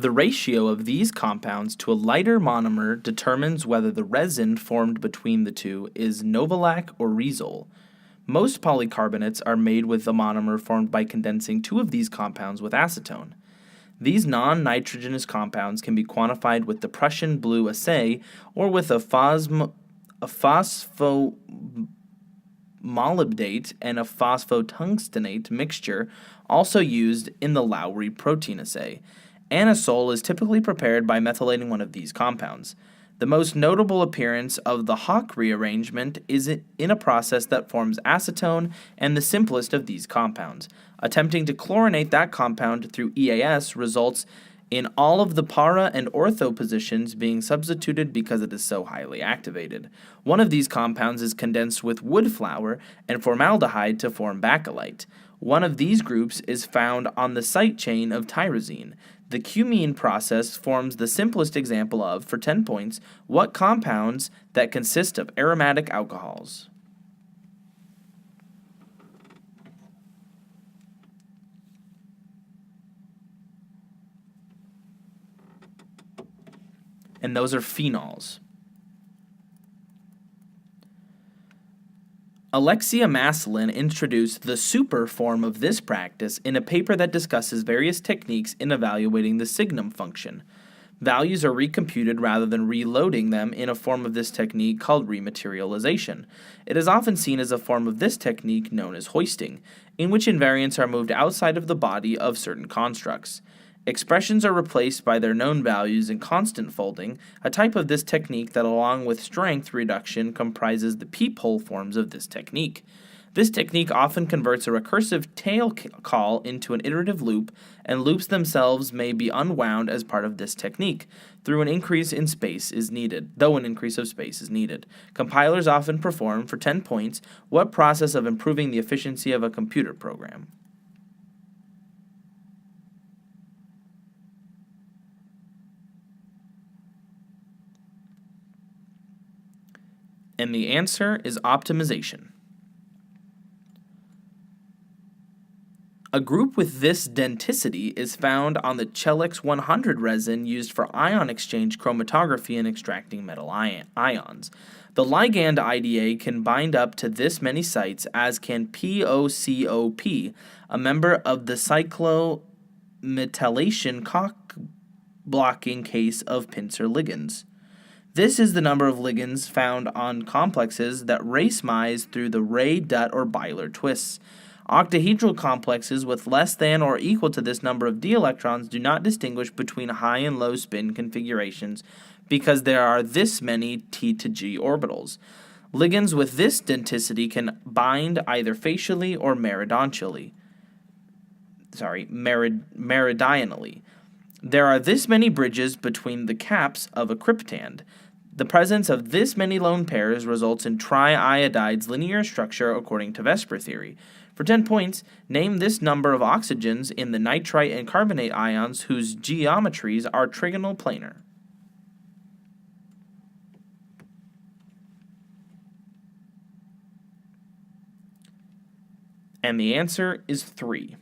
The ratio of these compounds to a lighter monomer determines whether the resin formed between the two is novolac or resol. Most polycarbonates are made with a monomer formed by condensing two of these compounds with acetone. These non-nitrogenous compounds can be quantified with the Prussian blue assay or with a phosphomolybdate and a phosphotungstenate mixture, also used in the Lowry protein assay. Anisole is typically prepared by methylating one of these compounds. The most notable appearance of the Hock rearrangement is in a process that forms acetone and the simplest of these compounds. Attempting to chlorinate that compound through EAS results in all of the para and ortho positions being substituted because it is so highly activated. One of these compounds is condensed with wood flour and formaldehyde to form bakelite. One of these groups is found on the side chain of tyrosine. The cumene process forms the simplest example of, for 10 points, what compounds that consist of aromatic alcohols. And those are phenols. Alexia Maslin introduced the super form of this practice in a paper that discusses various techniques in evaluating the signum function. Values are recomputed rather than reloading them in a form of this technique called rematerialization. It is often seen as a form of this technique known as hoisting, in which invariants are moved outside of the body of certain constructs. Expressions are replaced by their known values in constant folding, a type of this technique that, along with strength reduction, comprises the peephole forms of this technique. This technique often converts a recursive tail call into an iterative loop, and loops themselves may be unwound as part of this technique, though an increase of space is needed. Compilers often perform, for 10 points, what process of improving the efficiency of a computer program? And the answer is optimization. A group with this denticity is found on the Chelix 100 resin used for ion exchange chromatography and extracting metal ions. The ligand IDA can bind up to this many sites, as can POCOP, a member of the cyclometallation cock-blocking case of pincer ligands. This is the number of ligands found on complexes that racemize through the Ray-Dutt or Byler twists. Octahedral complexes with less than or equal to this number of d electrons do not distinguish between high and low spin configurations because there are this many T to G orbitals. Ligands with this denticity can bind either facially or meridionally. There are this many bridges between the caps of a cryptand. The presence of this many lone pairs results in triiodide's linear structure according to Vesper theory. For 10 points, name this number of oxygens in the nitrite and carbonate ions whose geometries are trigonal planar. And the answer is 3.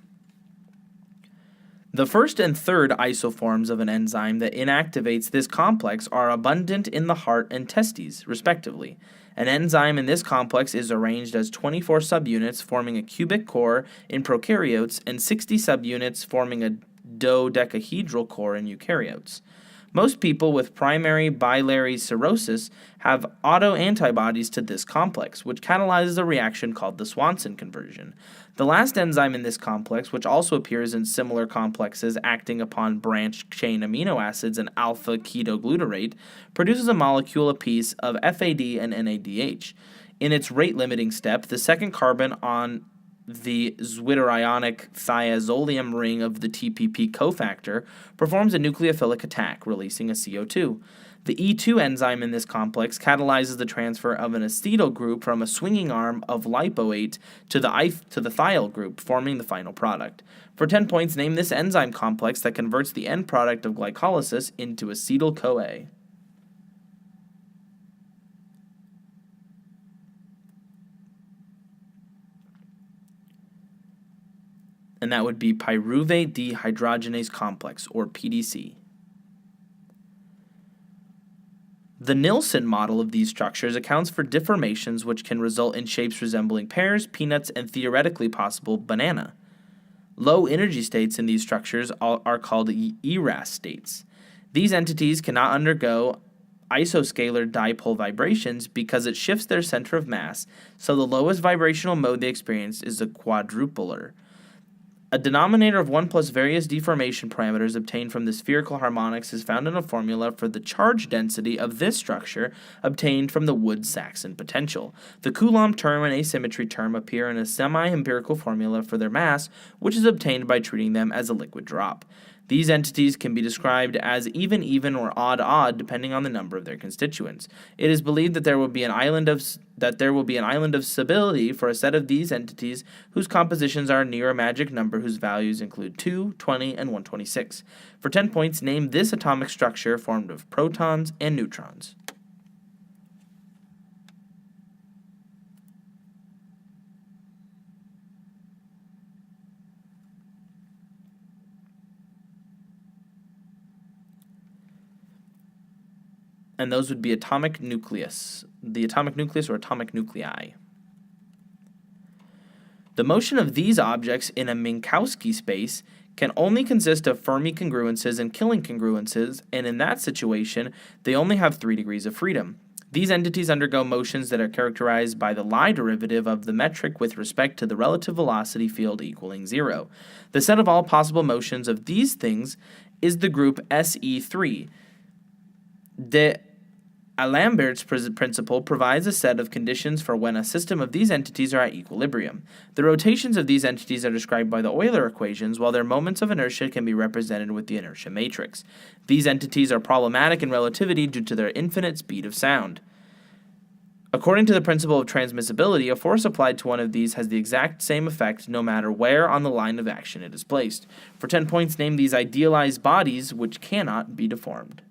The first and third isoforms of an enzyme that inactivates this complex are abundant in the heart and testes, respectively. An enzyme in this complex is arranged as 24 subunits forming a cubic core in prokaryotes and 60 subunits forming a dodecahedral core in eukaryotes. Most people with primary biliary cirrhosis have autoantibodies to this complex, which catalyzes a reaction called the Swanson conversion. The last enzyme in this complex, which also appears in similar complexes acting upon branched-chain amino acids and alpha-ketoglutarate, produces a molecule apiece of FAD and NADH. In its rate-limiting step, the second carbon on the zwitterionic thiazolium ring of the TPP cofactor performs a nucleophilic attack, releasing a CO2. The E2 enzyme in this complex catalyzes the transfer of an acetyl group from a swinging arm of lipoate to the thiol group, forming the final product. For 10 points, name this enzyme complex that converts the end product of glycolysis into acetyl-CoA. And that would be pyruvate dehydrogenase complex, or PDC. The Nilsson model of these structures accounts for deformations which can result in shapes resembling pears, peanuts, and theoretically possible banana. Low energy states in these structures are called ERAS states. These entities cannot undergo isoscalar dipole vibrations because it shifts their center of mass, so the lowest vibrational mode they experience is a quadrupler. A denominator of 1 plus various deformation parameters obtained from the spherical harmonics is found in a formula for the charge density of this structure obtained from the Wood-Saxon potential. The Coulomb term and asymmetry term appear in a semi-empirical formula for their mass, which is obtained by treating them as a liquid drop. These entities can be described as even, or odd, depending on the number of their constituents. It is believed that there will be an island of stability for a set of these entities whose compositions are near a magic number whose values include 2, 20, and 126. For 10 points, name this atomic structure formed of protons and neutrons. And those would be atomic nucleus, the atomic nucleus or atomic nuclei. The motion of these objects in a Minkowski space can only consist of Fermi congruences and Killing congruences, and in that situation, they only have 3 degrees of freedom. These entities undergo motions that are characterized by the Lie derivative of the metric with respect to the relative velocity field equaling 0. The set of all possible motions of these things is the group SE3. D'Alembert's principle provides a set of conditions for when a system of these entities are at equilibrium. The rotations of these entities are described by the Euler equations, while their moments of inertia can be represented with the inertia matrix. These entities are problematic in relativity due to their infinite speed of sound. According to the principle of transmissibility, a force applied to one of these has the exact same effect no matter where on the line of action it is placed. For 10 points, name these idealized bodies which cannot be deformed.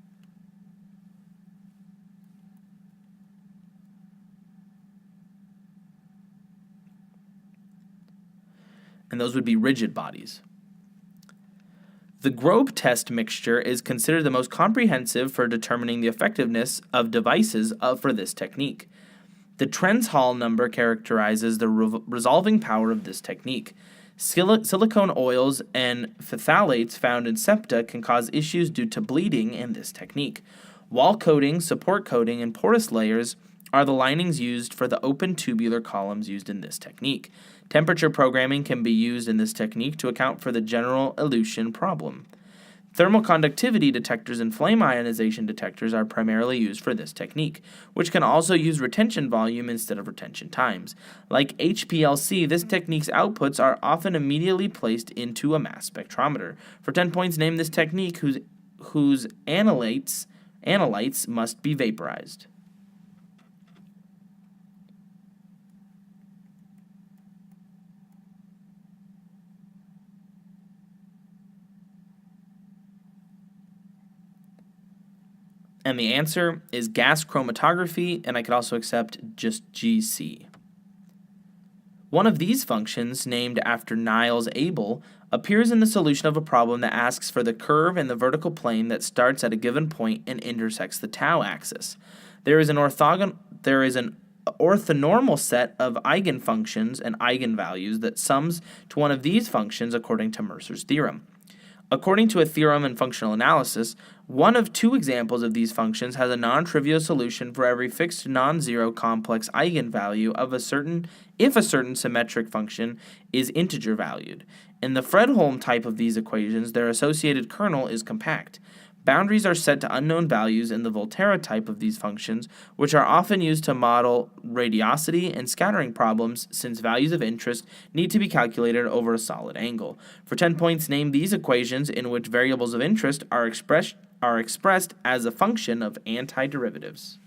And those would be rigid bodies. The Grobe test mixture is considered the most comprehensive for determining the effectiveness of devices for this technique. The Trenz-Hall number characterizes the resolving power of this technique. Silicone oils and phthalates found in septa can cause issues due to bleeding in this technique. Wall coating, support coating, and porous layers are the linings used for the open tubular columns used in this technique. Temperature programming can be used in this technique to account for the general elution problem. Thermal conductivity detectors and flame ionization detectors are primarily used for this technique, which can also use retention volume instead of retention times. Like HPLC, this technique's outputs are often immediately placed into a mass spectrometer. For 10 points, name this technique whose analytes must be vaporized. And the answer is gas chromatography, and I could also accept just GC. One of these functions, named after Niels Abel, appears in the solution of a problem that asks for the curve in the vertical plane that starts at a given point and intersects the tau axis. There is an orthonormal set of eigenfunctions and eigenvalues that sums to one of these functions according to Mercer's theorem. According to a theorem in functional analysis, one of 2 examples of these functions has a non-trivial solution for every fixed non-zero complex eigenvalue if a certain symmetric function is integer valued. In the Fredholm type of these equations, their associated kernel is compact. Boundaries are set to unknown values in the Volterra type of these functions, which are often used to model radiosity and scattering problems since values of interest need to be calculated over a solid angle. For 10 points, name these equations in which variables of interest are expressed as a function of antiderivatives.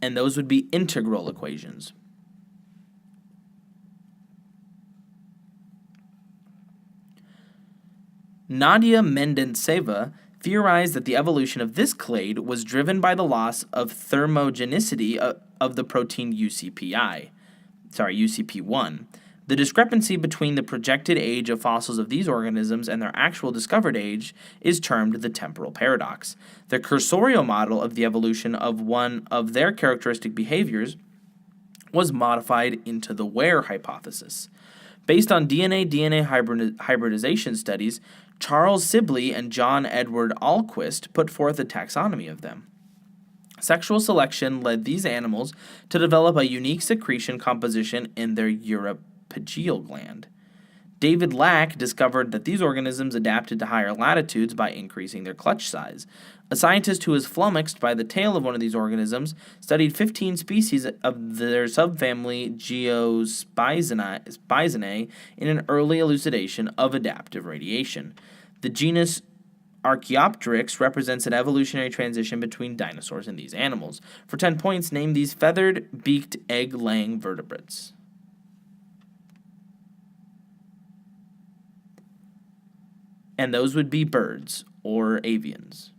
And those would be integral equations. Nadia Mendentseva theorized that the evolution of this clade was driven by the loss of thermogenicity of the protein UCP1. The discrepancy between the projected age of fossils of these organisms and their actual discovered age is termed the temporal paradox. The cursorial model of the evolution of one of their characteristic behaviors was modified into the where hypothesis. Based on DNA hybridization studies, Charles Sibley and John Edward Alquist put forth a taxonomy of them. Sexual selection led these animals to develop a unique secretion composition in their uropygial gland. David Lack discovered that these organisms adapted to higher latitudes by increasing their clutch size. A scientist who was flummoxed by the tail of one of these organisms studied 15 species of their subfamily Geospizinae in an early elucidation of adaptive radiation. The genus Archaeopteryx represents an evolutionary transition between dinosaurs and these animals. For 10 points, name these feathered, beaked, egg-laying vertebrates. And those would be birds, or avians.